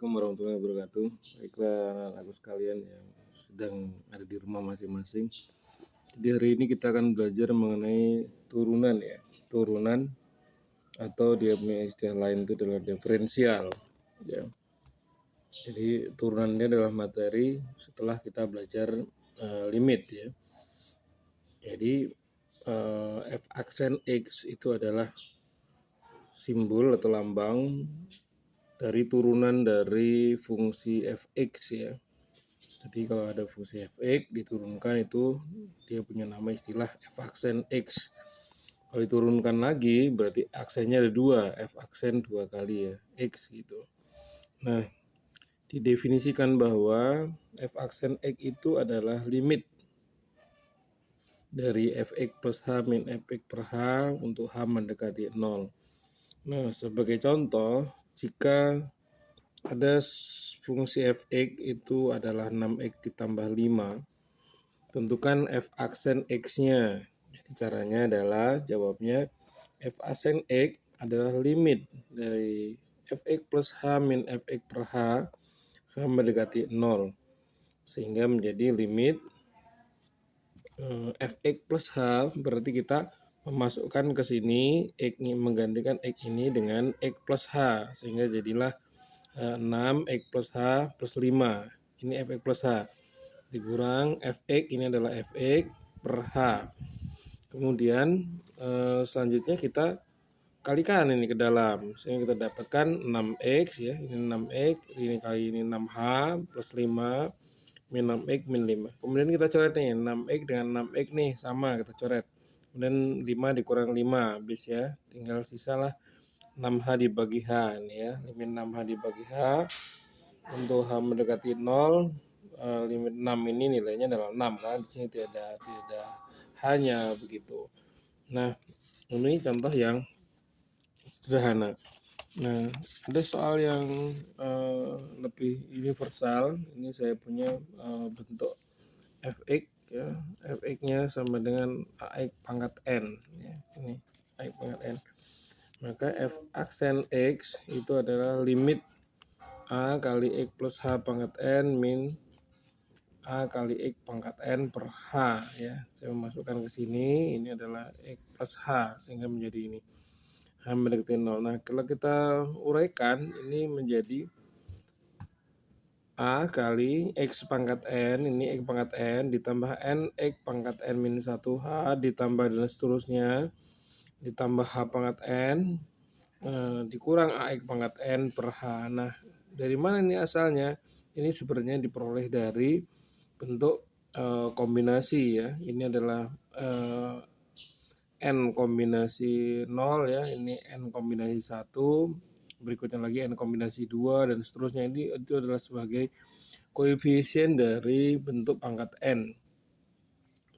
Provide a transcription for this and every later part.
Assalamualaikum warahmatullahi wabarakatuh. Baiklah anak-anakku sekalian yang sedang ada di rumah masing-masing. Jadi hari ini kita akan belajar mengenai turunan ya. Turunan atau dia punya istilah lain itu adalah diferensial ya. Jadi turunannya adalah materi setelah kita belajar limit ya. Jadi f aksen x itu adalah simbol atau lambang dari turunan dari fungsi fx ya. Jadi kalau ada fungsi fx diturunkan itu dia punya nama istilah f aksen x. Kalau diturunkan lagi berarti aksennya ada dua, f aksen dua kali ya, x gitu. Nah, didefinisikan bahwa f aksen x itu adalah limit dari fx plus h min fx per h untuk h mendekati 0. Nah, sebagai contoh, jika ada fungsi fx itu adalah 6x ditambah 5, tentukan f aksen x-nya. Jadi caranya adalah jawabnya f aksen x adalah limit dari fx plus h min fx per h mendekati 0. Sehingga menjadi limit fx plus h berarti kita memasukkan ke sini x menggantikan x ini dengan x plus h sehingga jadilah 6x plus h plus 5. Ini fx plus h dikurang fx, ini adalah fx per h. Kemudian selanjutnya kita kalikan ini ke dalam sehingga kita dapatkan 6x ya, ini 6x, ini kali ini 6h plus 5 min 6x min 5. Kemudian kita coret nih 6x dengan 6x nih sama kita coret. Kemudian 5 dikurang 5 habis ya, tinggal sisalah 6h dibagi h ini ya, limit 6h dibagi h untuk h mendekati 0, limit 6 ini nilainya adalah 6 kan, di sini tidak hanya begitu. Nah, ini contoh yang sederhana. Nah, ada soal yang lebih universal. Ini saya punya bentuk fx ya, fx-nya sama dengan ax pangkat n ya, ini ax pangkat n. Maka f aksen x itu adalah limit a kali x plus h pangkat n min a kali x pangkat n per h ya. Saya memasukkan ke sini, ini adalah x plus h sehingga menjadi ini h mendekati 0. Nah, kalau kita uraikan ini menjadi a kali x pangkat n, ini x pangkat n ditambah n x pangkat n minus 1h ditambah dan seterusnya ditambah h pangkat n dikurang ax pangkat n per h. Nah, dari mana ini asalnya? Ini sebenarnya diperoleh dari bentuk kombinasi ya. Ini adalah n kombinasi 0 ya, ini n kombinasi 1, berikutnya lagi n kombinasi 2 dan seterusnya. Itu adalah sebagai koefisien dari bentuk pangkat n.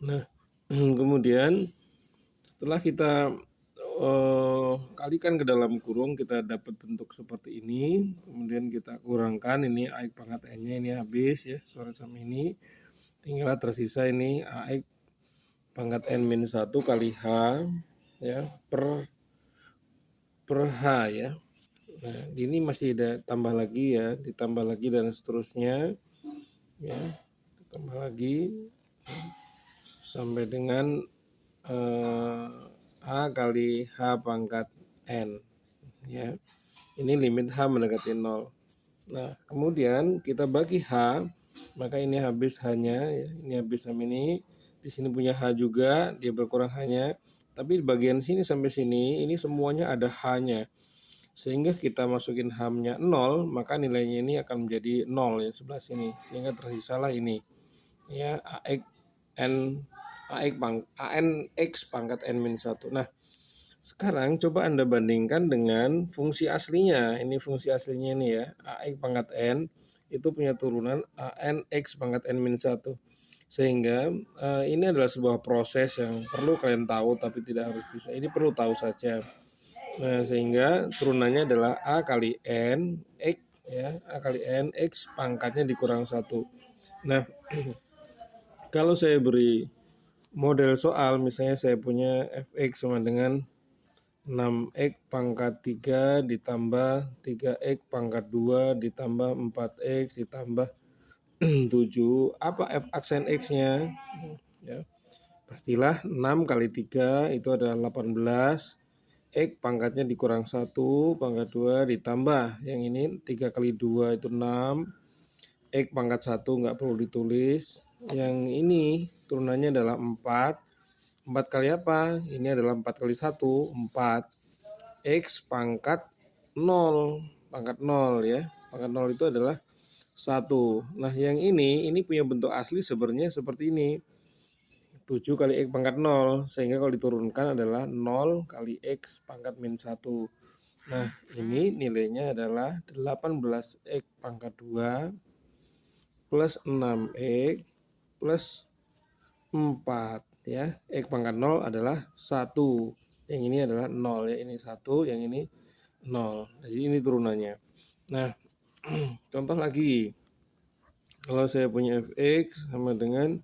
Nah, kemudian setelah kita kalikan ke dalam kurung, kita dapat bentuk seperti ini. Kemudian kita kurangkan ini ax pangkat n-nya, ini habis ya, suara sama ini. Tinggal tersisa ini ax pangkat n minus 1 kali h ya per h ya. Nah, ini masih ada tambah lagi ya, ditambah lagi dan seterusnya ya, ditambah lagi ya, sampai dengan h kali h pangkat n ya. Ini limit h mendekati 0. Nah, kemudian kita bagi h, maka ini habis h-nya ya, ini habis sama ini. Di sini punya h juga, dia berkurang h-nya. Tapi di bagian sini sampai sini, ini semuanya ada h-nya. Sehingga kita masukin h-nya 0, maka nilainya ini akan menjadi 0 ya sebelah sini. Sehingga tersisalah ini. Ya, ax pangkat n min 1. Nah, sekarang coba Anda bandingkan dengan fungsi aslinya. Ini fungsi aslinya ini ya, ax pangkat n itu punya turunan an x pangkat n min 1. Sehingga ini adalah sebuah proses yang perlu kalian tahu tapi tidak harus bisa. Ini perlu tahu saja. Nah, sehingga turunannya adalah a kali n x ya, a kali n x pangkatnya dikurang 1. Nah, kalau saya beri model soal, misalnya saya punya fx sama dengan 6x pangkat 3 ditambah 3x pangkat 2 ditambah 4x ditambah 7. Apa f aksen x-nya? Ya, pastilah 6 kali 3 itu adalah 18. X pangkatnya dikurang 1, pangkat 2 ditambah. Yang ini 3 kali 2 itu 6. X pangkat 1 nggak perlu ditulis. Yang ini turunannya adalah 4. 4 kali apa? Ini adalah 4 kali 1, 4. X pangkat 0. Pangkat 0 ya. Pangkat 0 itu adalah 1. Nah yang ini punya bentuk asli sebenarnya seperti ini. 7 kali X pangkat 0. Sehingga kalau diturunkan adalah 0 kali X pangkat min 1. Nah ini nilainya adalah 18X pangkat 2 plus 6X plus 4 ya. X pangkat 0 adalah 1. Yang ini adalah 0 ya. Ini 1, yang ini 0. Jadi ini turunannya. Nah contoh lagi. Kalau saya punya fx sama dengan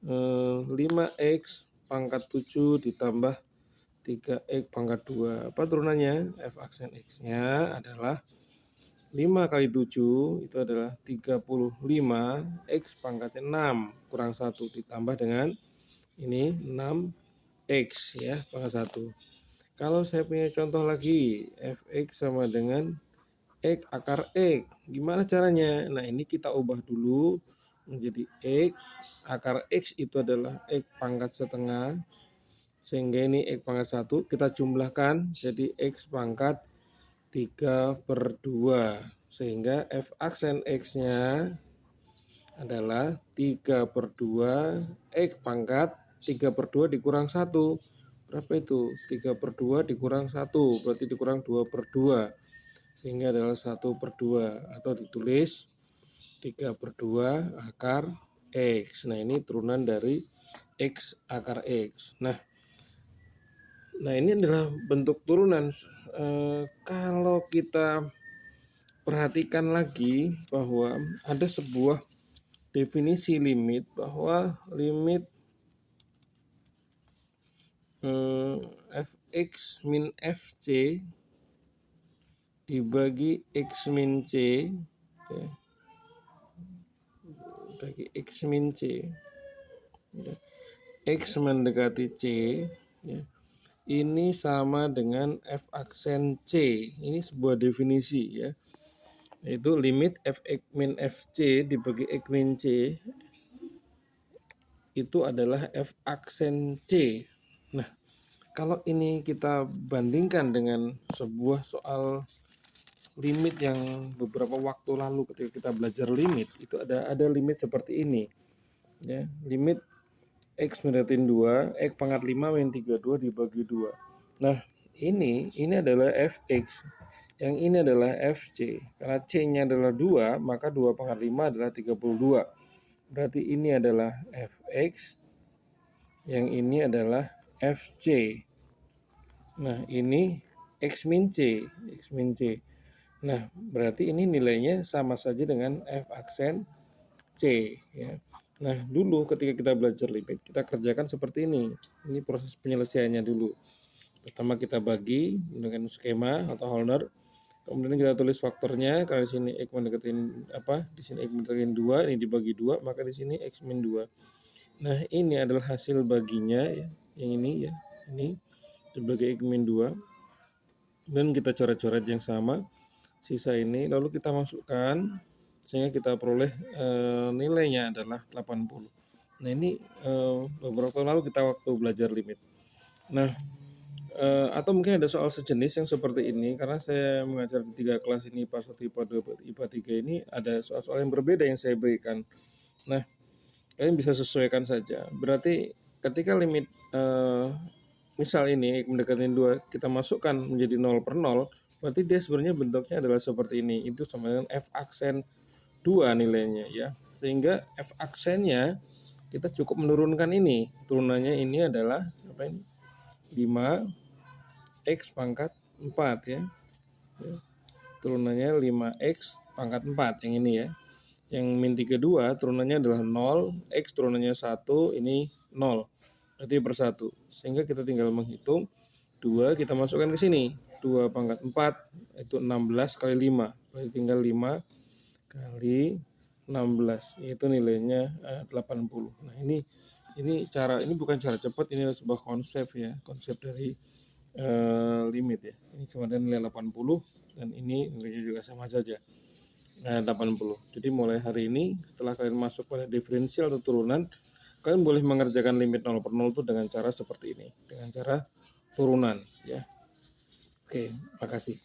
5x pangkat 7 ditambah 3x pangkat 2. Apa turunannya? F aksen x-nya adalah 5 kali 7 itu adalah 35. X pangkatnya 6 kurang 1 ditambah dengan ini 6x ya pangkat 1. Kalau saya punya contoh lagi, fx sama dengan X akar X. Gimana caranya? Nah ini kita ubah dulu menjadi X. Akar X itu adalah X pangkat setengah. Sehingga ini X pangkat 1. Kita jumlahkan jadi X pangkat 3/2. Sehingga F aksen X-nya adalah 3/2. X pangkat 3/2 dikurang 1. Berapa itu? 3/2 dikurang 1. Berarti dikurang 2/2. Sehingga adalah 1/2 atau ditulis 3/2 akar X. Nah ini turunan dari X akar X. Nah ini adalah bentuk turunan. Kalau kita perhatikan lagi bahwa ada sebuah definisi limit bahwa limit fx min fc dibagi x min c ya, bagi x min c ya, x mendekati c ya, ini sama dengan f aksen c. Ini sebuah definisi ya, yaitu limit fx min fc dibagi x min c itu adalah f aksen c. Nah kalau ini kita bandingkan dengan sebuah soal limit yang beberapa waktu lalu ketika kita belajar limit, itu ada limit seperti ini ya, limit x mendekati 2, x pangkat 5 min 32 dibagi 2. Nah ini adalah fx, yang ini adalah fc. Karena c-nya adalah 2, maka 2 pangkat 5 adalah 32. Berarti ini adalah fx, yang ini adalah fc. Nah ini x min c, x min c. Nah berarti ini nilainya sama saja dengan f aksen c ya. Nah dulu ketika kita belajar limit, kita kerjakan seperti ini. Ini proses penyelesaiannya dulu. Pertama kita bagi dengan skema atau Holner. Kemudian kita tulis faktornya. Kalau di sini x mendekatin apa? Di sini x mendekatin 2, ini dibagi 2, maka di sini x min 2. Nah ini adalah hasil baginya ya. Yang ini ya. Ini sebagai x min 2. Dan kita coret-coret yang sama sisa ini, lalu kita masukkan sehingga kita peroleh nilainya adalah 80. Nah ini beberapa tahun lalu kita waktu belajar limit. Nah atau mungkin ada soal sejenis yang seperti ini, karena saya mengajar di 3 kelas ini, IPA 1, IPA 2, IPA 3 ini ada soal-soal yang berbeda yang saya berikan. Nah kalian bisa sesuaikan saja. Berarti ketika limit misal ini mendekati 2 kita masukkan menjadi 0/0, berarti dia sebenarnya bentuknya adalah seperti ini. Itu sama dengan f aksen 2 nilainya ya. Sehingga f aksennya kita cukup menurunkan ini. Turunannya ini adalah apa ini? 5x pangkat 4 ya. Turunannya 5x pangkat 4 yang ini ya. Yang min 32 turunannya adalah 0, x turunannya 1, ini 0. Berarti per 1. Sehingga kita tinggal menghitung 2 kita masukkan ke sini. 2 pangkat 4 itu 16 kali 5. Berarti tinggal 5 kali 16. Itu nilainya 80. Nah, ini bukan cara cepat, ini adalah sebuah konsep ya, konsep dari limit ya. Ini cuma nilai 80 dan ini nilainya juga sama saja. 80. Jadi mulai hari ini setelah kalian masuk pada diferensial atau turunan, kalian boleh mengerjakan limit 0 per 0 itu dengan cara seperti ini, dengan cara turunan ya. Oke, makasih.